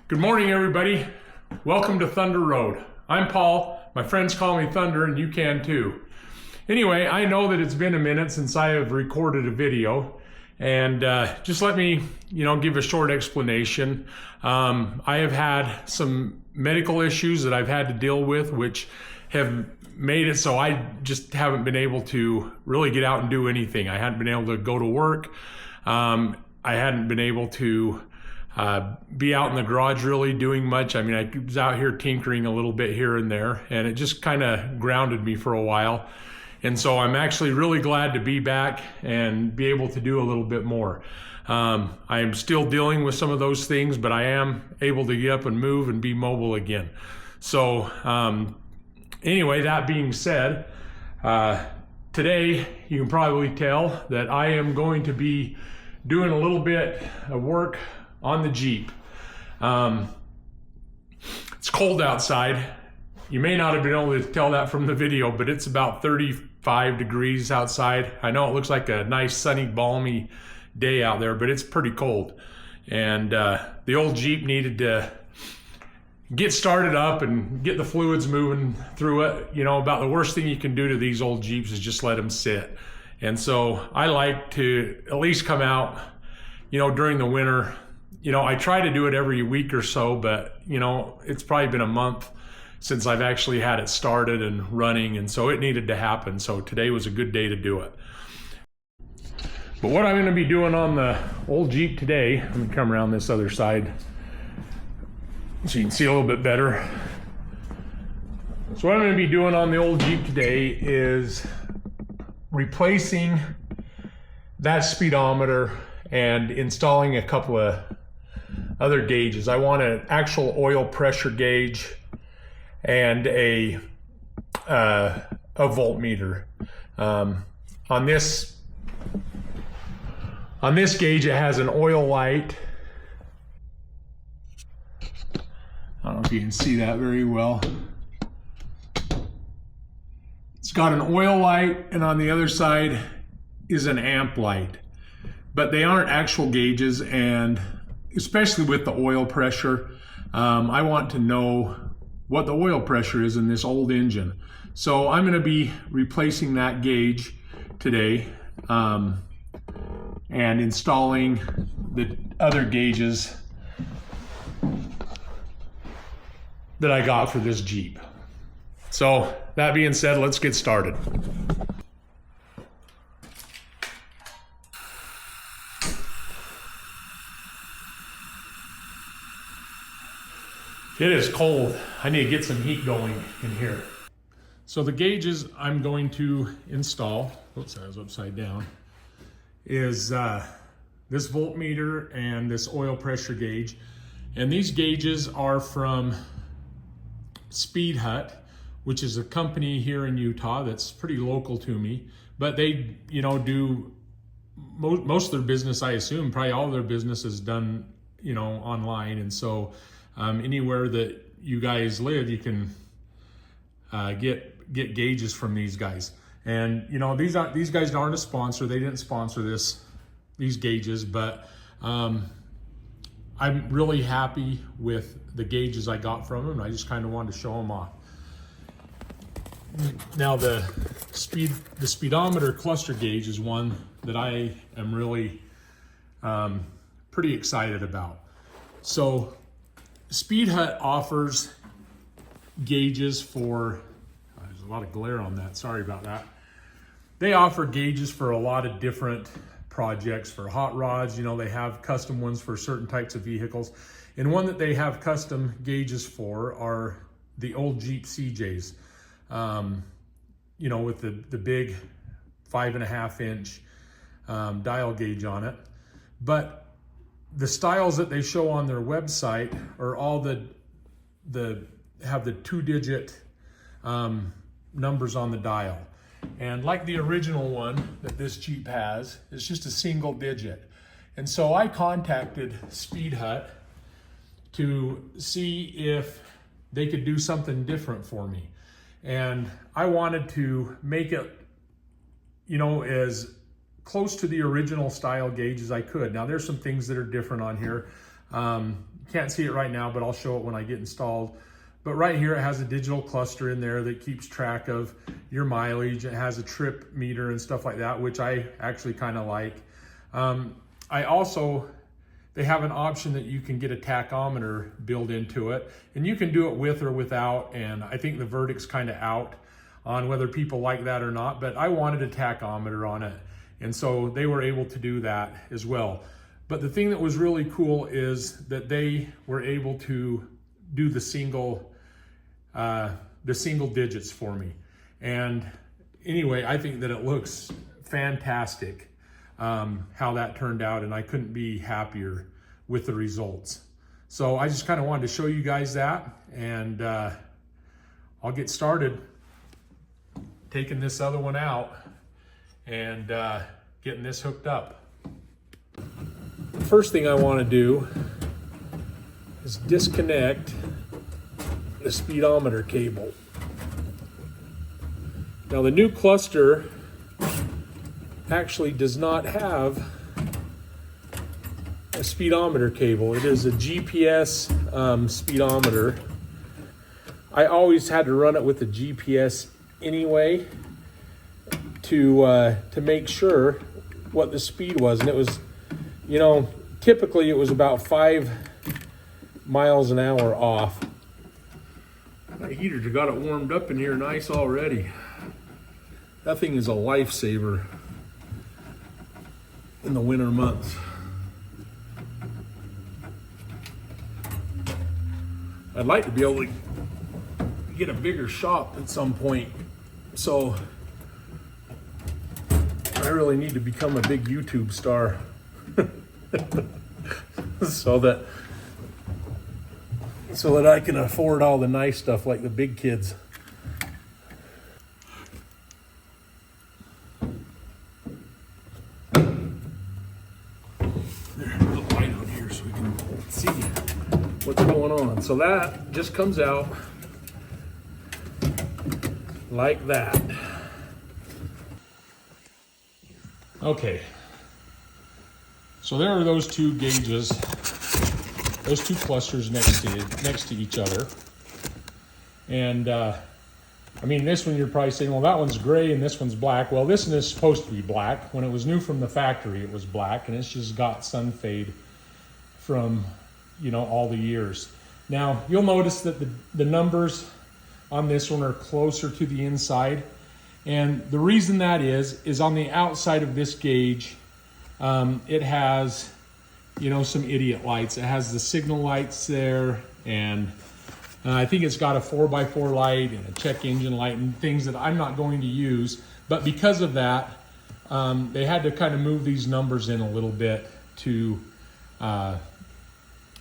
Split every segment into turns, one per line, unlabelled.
Good morning, everybody. Welcome to Thunder Road. I'm Paul. My friends call me Thunder, and you can too. Anyway, I know that it's been a minute since I have recorded a video, and just let me, give a short explanation. I have had some medical issues that I've had to deal with, which have made it so I just haven't been able to really get out and do anything. I hadn't been able to go to work. I hadn't been able to be out in the garage really doing much. I mean, I was out here tinkering a little bit here and there, and it just kind of grounded me for a while. And so I'm actually really glad to be back and be able to do a little bit more. I am still dealing with some of those things, but I am able to get up and move and be mobile again. So anyway, that being said, today you can probably tell that I am going to be doing a little bit of work on the Jeep. It's cold outside. You may not have been able to tell that from the video, but it's about 35 degrees outside. I know it looks like a nice sunny, balmy day out there, but it's pretty cold. And the old Jeep needed to get started up and get the fluids moving through it. About the worst thing you can do to these old Jeeps is just let them sit. And so I like to at least come out, during the winter. I try to do it every week or so, but it's probably been a month since I've actually had it started and running, and so it needed to happen. So today was a good day to do it. But what I'm going to be doing on the old Jeep today, let me come around this other side so you can see a little bit better. So what I'm going to be doing on the old Jeep today is replacing that speedometer and installing a couple of other gauges. I want an actual oil pressure gauge and a voltmeter. On this gauge, it has an oil light. I don't know if you can see that very well. It's got an oil light, and on the other side is an amp light. But they aren't actual gauges, and especially with the oil pressure, I want to know what the oil pressure is in this old engine. So I'm going to be replacing that gauge today and installing the other gauges that I got for this Jeep. So that being said, let's get started. It is cold. I need to get some heat going in here. So the gauges I'm going to install, oops, I was upside down, is this voltmeter and this oil pressure gauge. And these gauges are from Speedhut, which is a company here in Utah that's pretty local to me. But they, do most of their business, I assume, probably all of their business is done, online. And so anywhere that you guys live, you can get gauges from these guys. And these guys aren't a sponsor. They didn't sponsor these gauges, but I'm really happy with the gauges I got from them. I just kind of wanted to show them off. Now the speedometer cluster gauge is one that I am really pretty excited about. So Speedhut offers gauges for, there's a lot of glare on that, sorry about that. They offer gauges for a lot of different projects. For hot rods, they have custom ones for certain types of vehicles. And one that they have custom gauges for are the old Jeep CJs, with the big 5.5 inch dial gauge on it. But the styles that they show on their website are all have the 2-digit numbers on the dial. And like the original one that this Jeep has, it's just a single digit. And so I contacted Speedhut to see if they could do something different for me. And I wanted to make it, as close to the original style gauge as I could. Now there's some things that are different on here. You can't see it right now, but I'll show it when I get installed. But right here, it has a digital cluster in there that keeps track of your mileage. It has a trip meter and stuff like that, which I actually kind of like. They have an option that you can get a tachometer built into it, and you can do it with or without, and I think the verdict's kind of out on whether people like that or not, but I wanted a tachometer on it, and so they were able to do that as well. But the thing that was really cool is that they were able to do the single digits for me. And anyway, I think that it looks fantastic how that turned out, and I couldn't be happier with the results. So I just kind of wanted to show you guys that, and I'll get started taking this other one out and getting this hooked up. The first thing I want to do is disconnect the speedometer cable. Now the new cluster actually does not have a speedometer cable. It is a GPS speedometer. I always had to run it with a GPS anyway to make sure what the speed was, and it was, you know, typically it was about 5 miles an hour off. My heater got it warmed up in here nice already. That thing is a lifesaver in the winter months. I'd like to be able to get a bigger shop at some point, so I really need to become a big YouTube star so that I can afford all the nice stuff like the big kids. What's going on. So that just comes out like that. Okay, so there are those two gauges, those two clusters next to each other. And I mean, this one you're probably saying, well, that one's gray and this one's black. Well, this one is supposed to be black. When it was new from the factory, it was black, and it's just got sun fade from, you know, all the years. Now you'll notice that the numbers on this one are closer to the inside, and the reason that is on the outside of this gauge, it has, you know, some idiot lights. It has the signal lights there, and I think it's got a 4x4 light and a check engine light and things that I'm not going to use. But because of that, they had to kind of move these numbers in a little bit to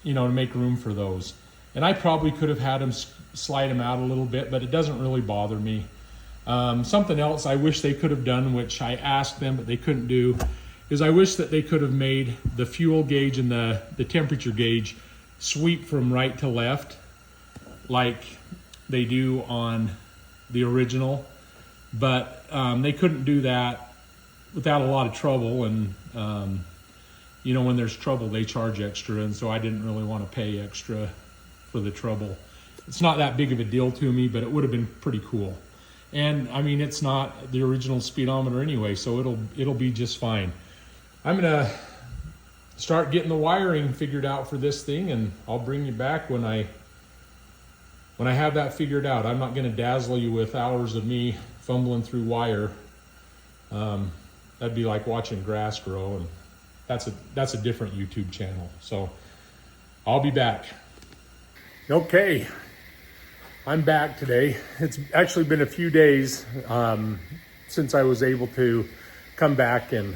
you know, to make room for those. And I probably could have had them slide them out a little bit, but it doesn't really bother me. Something else I wish they could have done, which I asked them but they couldn't do, is I wish that they could have made the fuel gauge and the temperature gauge sweep from right to left like they do on the original. But they couldn't do that without a lot of trouble, and you know, when there's trouble, they charge extra, and so I didn't really want to pay extra for the trouble. It's not that big of a deal to me, but it would have been pretty cool. And I mean, it's not the original speedometer anyway, so it'll be just fine. I'm gonna start getting the wiring figured out for this thing, and I'll bring you back when I have that figured out. I'm not gonna dazzle you with hours of me fumbling through wire. That'd be like watching grass grow, and that's a different YouTube channel. So I'll be back. Okay, I'm back today. It's actually been a few days since I was able to come back and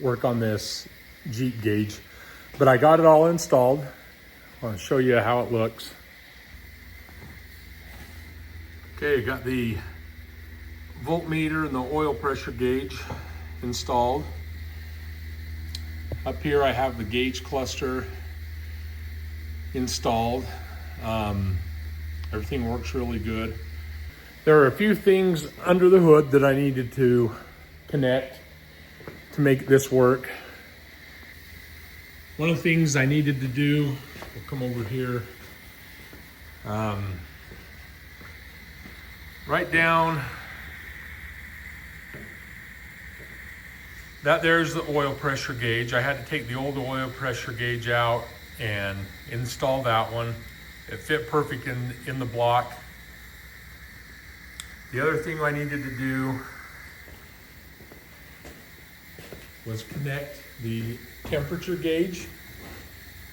work on this Jeep gauge, but I got it all installed. I want to show you how it looks. Okay, I got the voltmeter and the oil pressure gauge installed. Up here I have the gauge cluster installed. Everything works really good. There are a few things under the hood that I needed to connect to make this work. One of the things I needed to do, we'll come over here, right down, that there's the oil pressure gauge. I had to take the old oil pressure gauge out and install that one. It fit perfect in the block. The other thing I needed to do was connect the temperature gauge.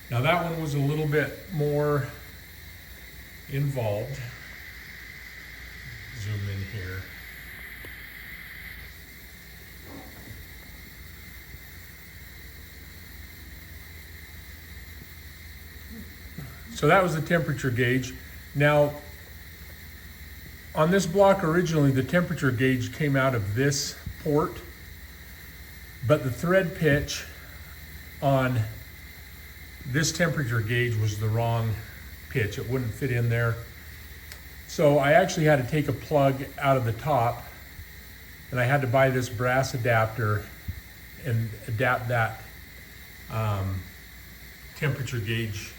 Now that one was a little bit more involved. Zoom in here. So that was the temperature gauge. Now, on this block originally, the temperature gauge came out of this port, but the thread pitch on this temperature gauge was the wrong pitch. It wouldn't fit in there. So I actually had to take a plug out of the top, and I had to buy this brass adapter and adapt that temperature gauge,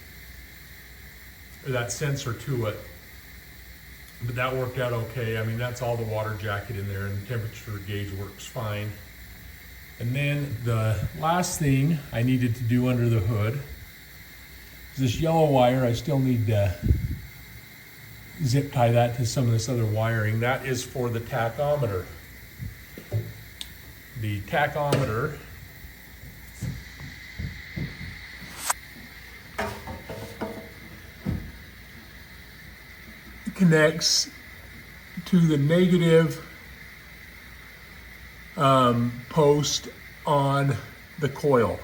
or that sensor to it. But that worked out okay. I mean, that's all the water jacket in there, and the temperature gauge works fine. And then the last thing I needed to do under the hood is this yellow wire. I still need to zip tie that to some of this other wiring. That is for the tachometer. The tachometer connects to the negative post on the coil.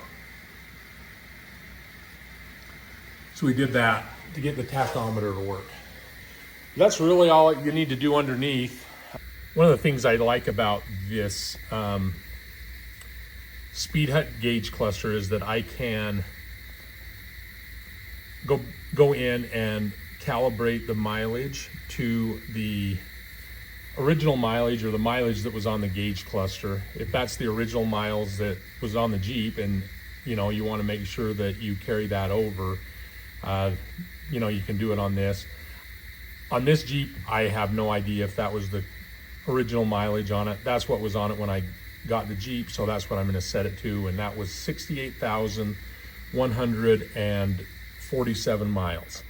So we did that to get the tachometer to work. That's really all you need to do underneath. One of the things I like about this Speedhut gauge cluster is that I can go in and calibrate the mileage to the original mileage, or the mileage that was on the gauge cluster. If that's the original miles that was on the Jeep, and you want to make sure that you carry that over, you can do it on this. On this Jeep, I have no idea if that was the original mileage on it. That's what was on it when I got the Jeep, so that's what I'm going to set it to, and that was 68,147 miles.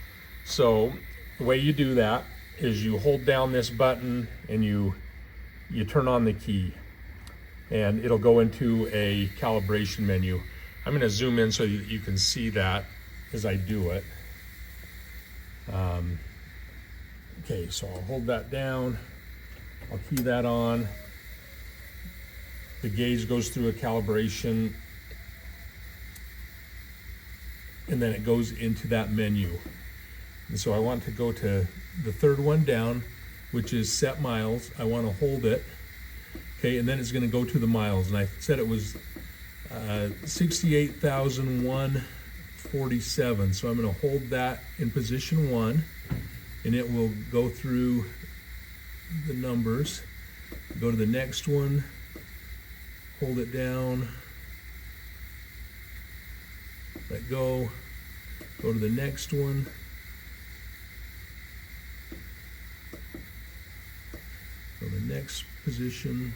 So the way you do that is you hold down this button and you turn on the key, and it'll go into a calibration menu. I'm going to zoom in so you can see that as I do it. Okay, so I'll hold that down, I'll key that on. The gauge goes through a calibration, and then it goes into that menu. And so I want to go to the third one down, which is set miles. I want to hold it. Okay, and then it's going to go to the miles. And I said it was 68,147. So I'm going to hold that in position 1, and it will go through the numbers. Go to the next one, hold it down, let go to the next one. Go to the next position.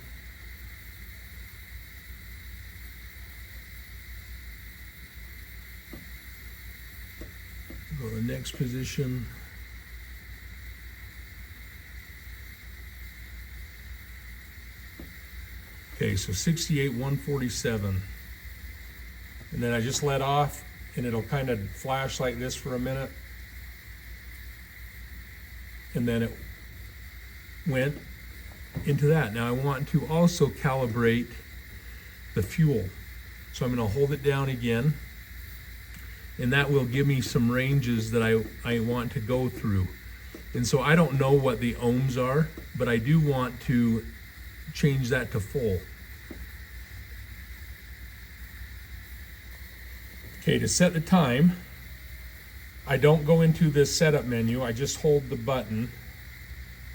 Go to the next position. Okay, so 68,147. And then I just let off, and it'll kind of flash like this for a minute. And then it went into that. Now I want to also calibrate the fuel. So I'm going to hold it down again, and that will give me some ranges that I want to go through. And so I don't know what the ohms are, but I do want to change that to full. Okay, to set the time, I don't go into this setup menu. I just hold the button.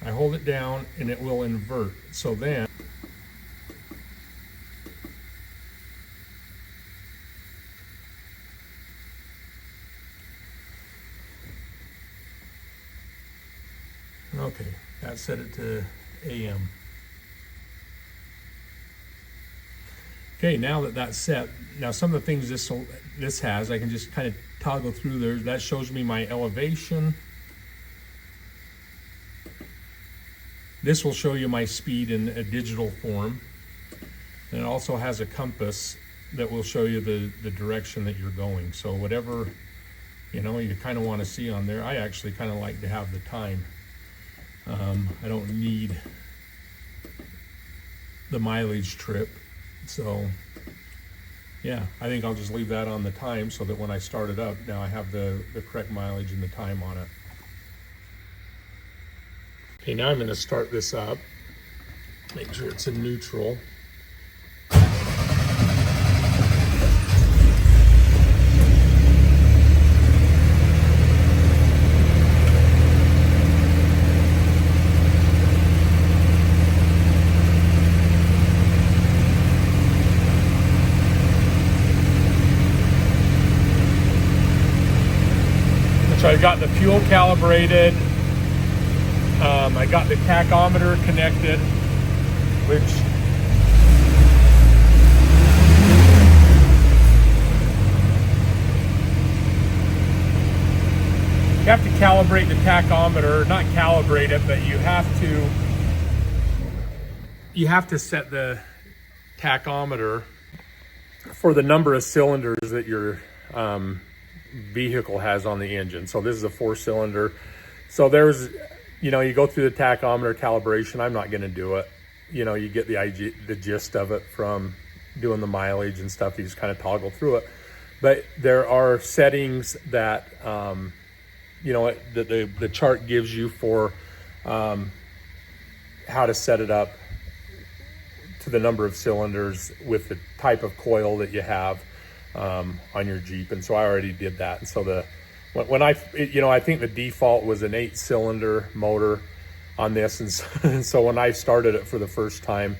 I hold it down and it will invert. So then Okay, that set it to AM. Okay, now that that's set, now some of the things this has, I can just kind of toggle through there. That shows me my elevation. This will show you my speed in a digital form. And it also has a compass that will show you the direction that you're going. So whatever, you know, you kind of want to see on there. I actually kind of like to have the time. I don't need the mileage trip. So yeah, I think I'll just leave that on the time so that when I start it up, now I have the correct mileage and the time on it. Okay, now I'm going to start this up. Make sure it's in neutral. So I got the fuel calibrated. I got the tachometer connected, which you have to calibrate the tachometer, not calibrate it, but you have to set the tachometer for the number of cylinders that your vehicle has on the engine. So this is a 4-cylinder. So there's, you know, you go through the tachometer calibration. I'm not going to do it. You know, you get the gist of it from doing the mileage and stuff. You just kind of toggle through it. But there are settings that, you know, that the chart gives you for how to set it up to the number of cylinders with the type of coil that you have on your Jeep. And so I already did that. And so when I think the default was an 8-cylinder motor on this. And so when I started it for the first time,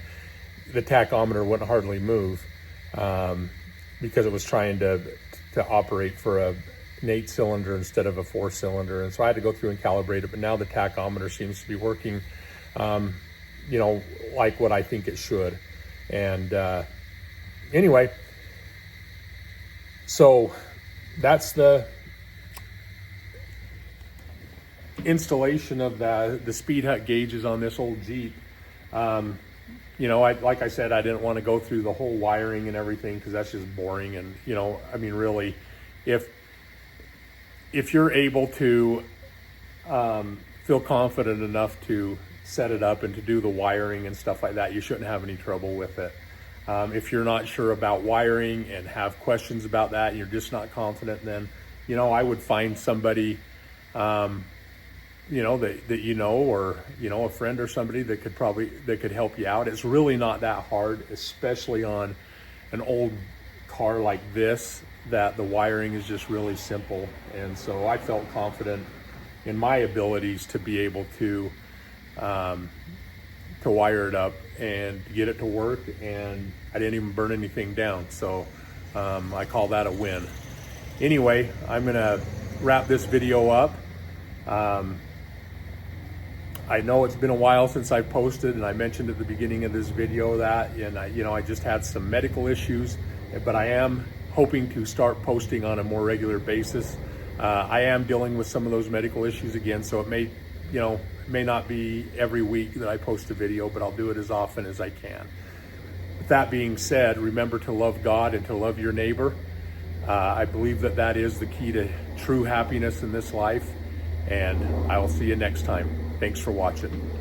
the tachometer wouldn't hardly move because it was trying to operate for an 8-cylinder instead of a 4-cylinder. And so I had to go through and calibrate it. But now the tachometer seems to be working, you know, like what I think it should. And anyway, so that's the installation of the Speedhut gauges on this old Jeep. You know, like I said, I didn't want to go through the whole wiring and everything because that's just boring. And, you know, I mean, really, if you're able to feel confident enough to set it up and to do the wiring and stuff like that, you shouldn't have any trouble with it. If you're not sure about wiring and have questions about that and you're just not confident, then, you know, I would find somebody, you know, that you know, or, you know, a friend or somebody that could help you out. It's really not that hard, especially on an old car like this, that the wiring is just really simple. And so I felt confident in my abilities to be able to wire it up and get it to work, and I didn't even burn anything down. So I call that a win. Anyway, I'm gonna wrap this video up. I know it's been a while since I posted, and I mentioned at the beginning of this video that, and I just had some medical issues, but I am hoping to start posting on a more regular basis. I am dealing with some of those medical issues again, so it may not be every week that I post a video, but I'll do it as often as I can. With that being said, remember to love God and to love your neighbor. I believe that is the key to true happiness in this life, and I will see you next time. Thanks for watching.